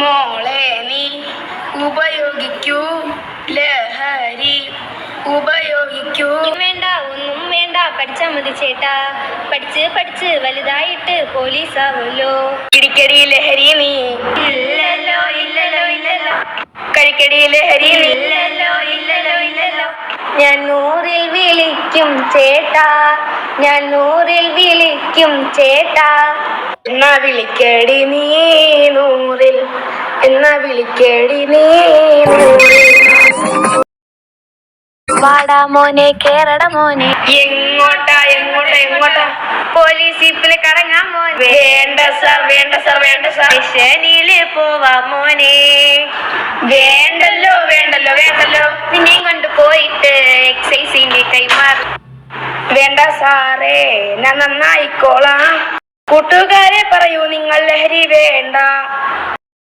മോളെ നീ ഉപയോഗിക്കൂ ലഹരി ഉപയോഗിക്കൂ. വേണ്ട, ഒന്നും വേണ്ട, പഠിച്ചാ മതി ചേട്ടാ. പഠിച്ച് വലുതായിട്ട് പോലീസാവല്ലോ. ഇടിക്കടി ലഹരി നീ ഇല്ലല്ലോ ഇല്ലല്ലോ ഇല്ലല്ലോ. കഴിക്കടി ലഹരി നീ ഇല്ലല്ലോ ഇല്ലല്ലോ ഇല്ലല്ലോ. ഞാൻ 100-ൽ വിളിക്കും ചേട്ടാ, ഞാൻ 100-ൽ വിളിക്കും ചേട്ടാ. എന്നാ വിളിക്കടി നീ 100-ൽ, എന്നാ വിളിക്കടി നീ 100-ൽ. വാടാ മോനെ കേറട മോനെ. എങ്ങോട്ടാ എങ്ങോട്ടാ എങ്ങോട്ടാ? പോലീസ് ജീപ്പില് കറങ്ങാൻ മോനെ. വേണ്ട സാർ വേണ്ട സാർ വേണ്ട സാർ. സ്റ്റേഷനില് പോവാ മോനെ. വേണ്ടല്ലോ വേണ്ടല്ലോ വേണ്ടല്ലോ. നിന്നെ കൊണ്ട് പോയിട്ട് എക്സൈസിന്റെ കൈമാറും. വേണ്ട സാറേ, ഞാൻ നന്നായിക്കോളാം. കൂട്ടുകാരെ പറയൂ നിങ്ങൾ ലഹരി വേണ്ട.